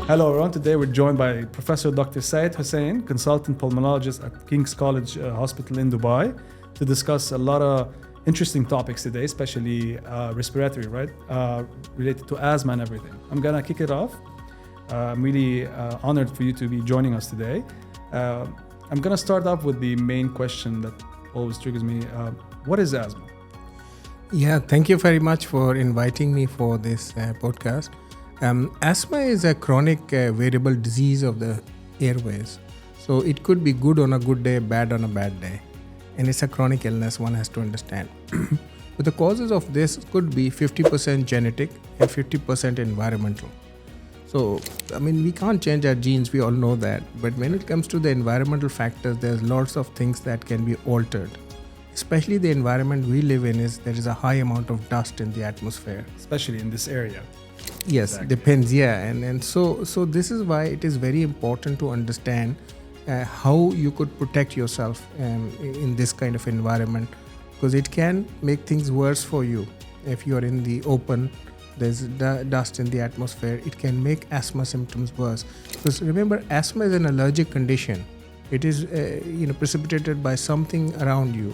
Hello everyone, today we're joined by Professor Dr. Syed Husain, consultant pulmonologist at King's College Hospital in Dubai, to discuss a lot of interesting topics today, especially respiratory, right? Related to asthma and everything. I'm gonna kick it off. I'm really honored for you to be joining us today. I'm gonna start off with the main question that always triggers me. What is asthma? Yeah, thank you very much for inviting me for this podcast. Asthma is a chronic variable disease of the airways. So it could be good on a good day, bad on a bad day. And it's a chronic illness, one has to understand. But the causes of this could be 50% genetic and 50% environmental. So, we can't change our genes, we all know that. But when it comes to the environmental factors, there's lots of things that can be altered. Especially the environment we live in there is a high amount of dust in the atmosphere. Especially in this area. Yes, Exactly. depends, yeah. And so this is why it is very important to understand how you could protect yourself in this kind of environment, because it can make things worse for you. If you are in the open, there's dust in the atmosphere, it can make asthma symptoms worse. Because remember, asthma is an allergic condition. It is precipitated by something around you.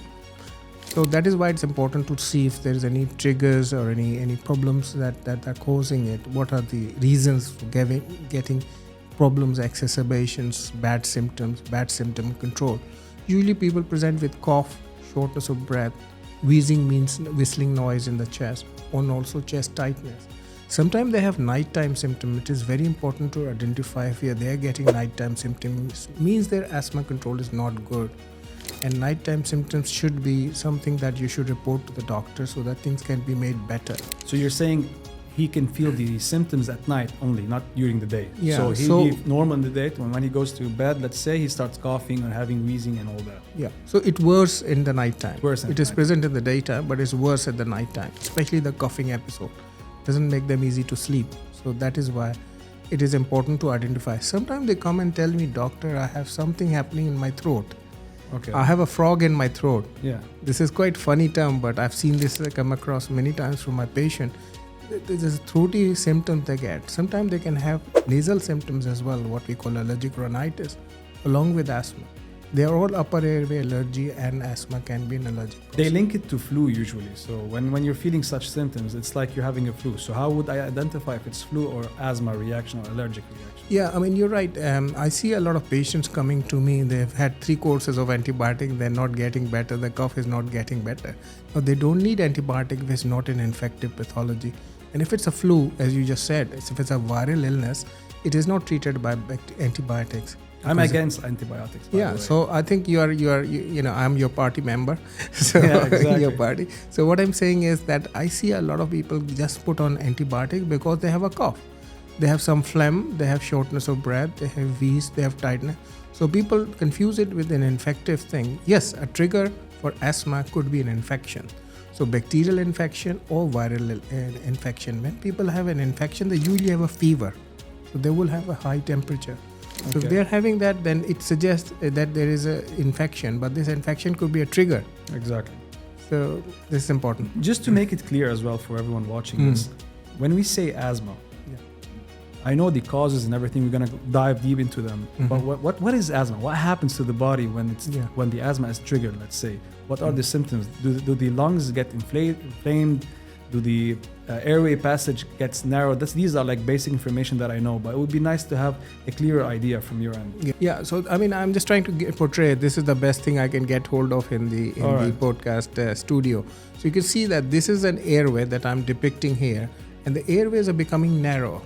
So that is why it's important to see if there is any triggers or any problems that are causing it. What are the reasons for getting problems, exacerbations, bad symptoms, bad symptom control. Usually people present with cough, shortness of breath, wheezing means whistling noise in the chest, and also chest tightness. Sometimes they have nighttime symptoms. It is very important to identify if they are getting nighttime symptoms. Means their asthma control is not good. And nighttime symptoms should be something that you should report to the doctor so that things can be made better. So you're saying he can feel the symptoms at night only, not during the day. Yeah, So he'll be normal in the day. When he goes to bed, let's say, he starts coughing or having wheezing and all that. Yeah. So it worse in the nighttime. It is present in the daytime, but it's worse at the nighttime, especially the coughing episode. Doesn't make them easy to sleep. So that is why it is important to identify. Sometimes they come and tell me, doctor, I have something happening in my throat. Okay. I have a frog in my throat. Yeah. This is quite funny term, but I've seen this come across many times from my patient. This is throaty symptoms they get. Sometimes they can have nasal symptoms as well, what we call allergic rhinitis, along with asthma. They are all upper airway allergy, and asthma can be an allergic process. They link it to flu usually. So when you're feeling such symptoms, it's like you're having a flu. So how would I identify if it's flu or asthma reaction or allergic reaction? Yeah, you're right. I see a lot of patients coming to me. They've had 3 courses of antibiotic. They're not getting better. The cough is not getting better. Now, they don't need antibiotic if it's not an infective pathology. And if it's a flu, as you just said, if it's a viral illness, it is not treated by antibiotics. I'm against antibiotics. By the way. So I think I'm your party member. So Yeah, exactly. your party. So what I'm saying is that I see a lot of people just put on antibiotic because they have a cough. They have some phlegm, they have shortness of breath, they have wheeze, they have tightness. So people confuse it with an infective thing. Yes, a trigger for asthma could be an infection. So bacterial infection or viral infection. When people have an infection, they usually have a fever. So they will have a high temperature. So if they're having that, then it suggests that there is an infection, but this infection could be a trigger. Exactly. So this is important. Just to make it clear as well for everyone watching this, when we say asthma, I know the causes and everything. We're gonna dive deep into them. But what is asthma? What happens to the body when the asthma is triggered? Let's say, what are the symptoms? Do the lungs get inflamed? Do the airway passage gets narrowed? These are like basic information that I know, but it would be nice to have a clearer idea from your end. Yeah. So I'm just trying to portray. This is the best thing I can get hold of in the podcast studio. So you can see that this is an airway that I'm depicting here, and the airways are becoming narrow.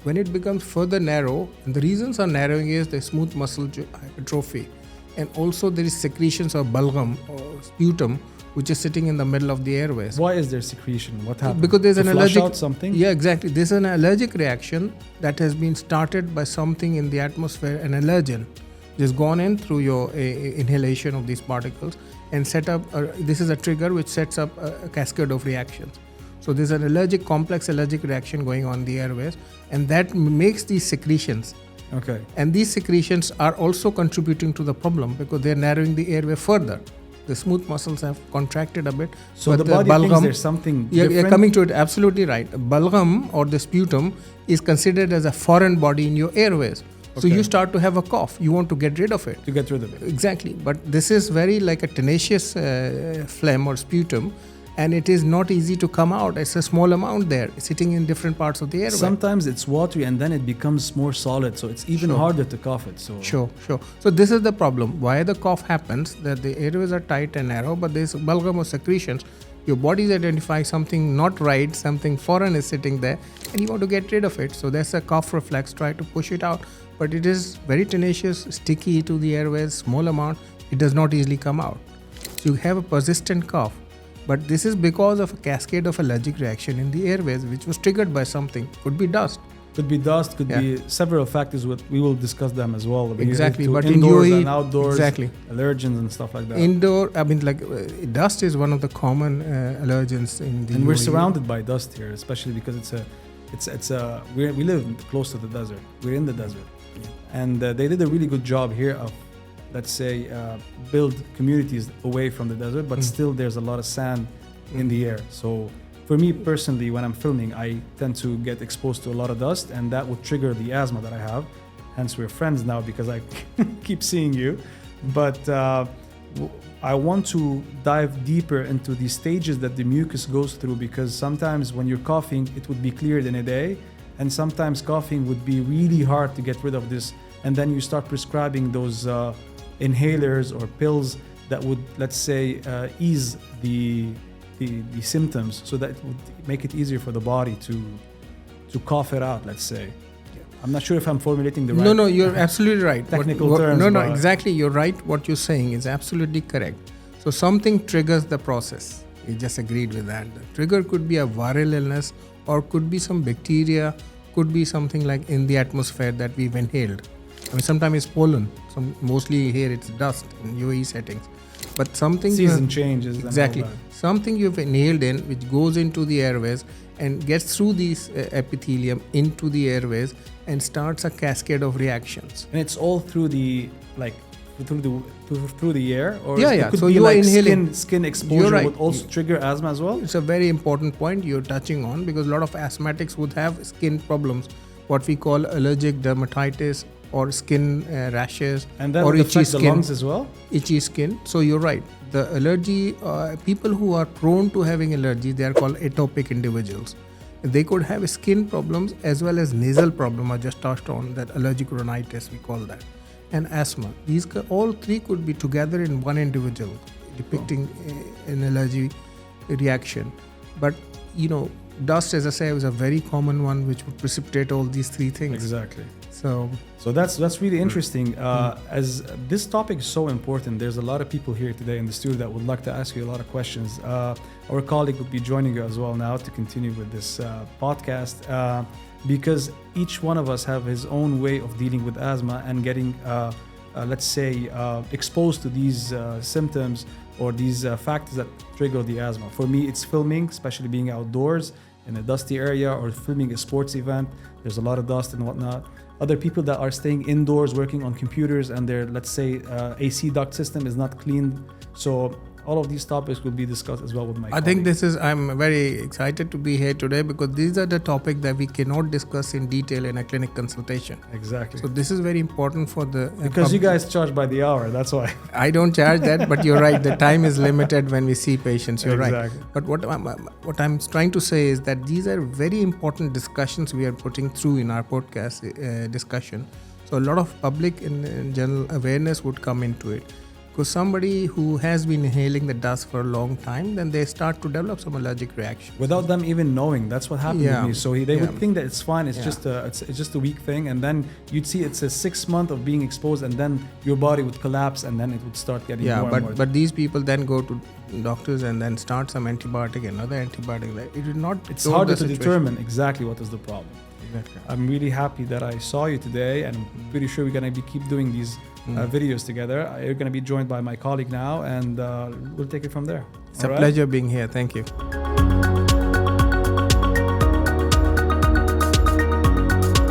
When it becomes further narrow, and the reasons are narrowing is the smooth muscle hypertrophy, and also there is secretions of bulgum or sputum, which is sitting in the middle of the airways. Why is there secretion? What happens? Because there's an allergic. Flush out something? Yeah, exactly. There's an allergic reaction that has been started by something in the atmosphere, an allergen, just gone in through your inhalation of these particles and set up. This is a trigger which sets up a cascade of reactions. So there's an complex allergic reaction going on in the airways, and that makes these secretions. Okay. And these secretions are also contributing to the problem because they're narrowing the airway further. The smooth muscles have contracted a bit. So but the body thinks there's something You're different. coming to it, absolutely right. Balgam or the sputum is considered as a foreign body in your airways. So Okay. you start to have a cough. You want to get rid of it. To get rid of it. Exactly. But this is very like a tenacious phlegm or sputum, and it is not easy to come out. It's a small amount there, sitting in different parts of the airway. Sometimes it's watery and then it becomes more solid, so it's even harder to cough it. So Sure. So this is the problem. Why the cough happens, that the airways are tight and narrow, but there's bulgum or secretions. Your body is identifying something not right, something foreign is sitting there, and you want to get rid of it. So that's a cough reflex, try to push it out. But it is very tenacious, sticky to the airways, small amount, it does not easily come out. So you have a persistent cough. But this is because of a cascade of allergic reaction in the airways, which was triggered by something. Could be dust. could be dust, could be several factors. We will discuss them as well. Exactly, but indoors in UAE, and outdoors, exactly. allergens and stuff like that. Indoor, I mean, like dust is one of the common allergens in the and we're UAE. surrounded by dust here, especially because we live close to the desert. We're in the desert, and they did a really good job here of, let's say, build communities away from the desert, but still there's a lot of sand in the air. So for me personally, when I'm filming, I tend to get exposed to a lot of dust, and that would trigger the asthma that I have. Hence, we're friends now because I keep seeing you. But I want to dive deeper into the stages that the mucus goes through, because sometimes when you're coughing, it would be cleared in a day, and sometimes coughing would be really hard to get rid of this, and then you start prescribing those inhalers or pills that would, let's say, ease the symptoms, so that it would make it easier for the body to cough it out, let's say. I'm not sure if I'm formulating the right... No, you're absolutely right. Technical terms. No, exactly. You're right. What you're saying is absolutely correct. So something triggers the process. We just agreed with that. The trigger could be a viral illness, or could be some bacteria, could be something like in the atmosphere that we've inhaled. I mean, sometimes it's pollen. Mostly here it's dust in UAE settings. But something... Season changes. Exactly. Something you've inhaled in, which goes into the airways and gets through these epithelium into the airways and starts a cascade of reactions. And it's all through the through the air, or Yeah. it could So be you like are inhaling. skin exposure You're right. would also trigger asthma as well. It's a very important point you're touching on, because a lot of asthmatics would have skin problems, what we call allergic dermatitis or skin rashes, And that or would itchy affect the skin. lungs as well. Itchy skin. So you're right. The allergy, people who are prone to having allergy, they are called atopic individuals. They could have skin problems as well as nasal problem. I just touched on that, allergic rhinitis, we call that, and asthma. These all three could be together in one individual, depicting an allergy reaction. But dust, as I say, is a very common one, which would precipitate all these three things. Exactly. So that's really interesting. As this topic is so important, there's a lot of people here today in the studio that would like to ask you a lot of questions. Our colleague will be joining you as well now to continue with this podcast, because each one of us have his own way of dealing with asthma and getting, let's say, exposed to these symptoms or these factors that trigger the asthma. For me, it's filming, especially being outdoors in a dusty area, or filming a sports event. There's a lot of dust and whatnot. Other people that are staying indoors working on computers, and their, let's say, AC duct system is not cleaned. So all of these topics will be discussed as well with my colleague. I'm very excited to be here today, because these are the topics that we cannot discuss in detail in a clinic consultation. Exactly. So this is very important for the... because you guys charge by the hour, that's why. I don't charge that, but you're right. The time is limited when we see patients. You're Exactly. right. But what I'm trying to say is that these are very important discussions we are putting through in our podcast discussion. So a lot of public and general awareness would come into it. Because somebody who has been inhaling the dust for a long time, then they start to develop some allergic reaction. Without them even knowing. That's what happened with me. So they would think that it's fine. It's just a weak thing, and then you'd see it's a 6 month of being exposed, and then your body would collapse, and then it would start getting more and more. But these people then go to doctors and then start some antibiotic, another antibiotic. It is not. It's harder to determine exactly what is the problem. Exactly. I'm really happy that I saw you today, and I'm pretty sure we're gonna keep doing these videos together. You're gonna be joined by my colleague now, and we'll take it from there. It's a pleasure being here. Thank you.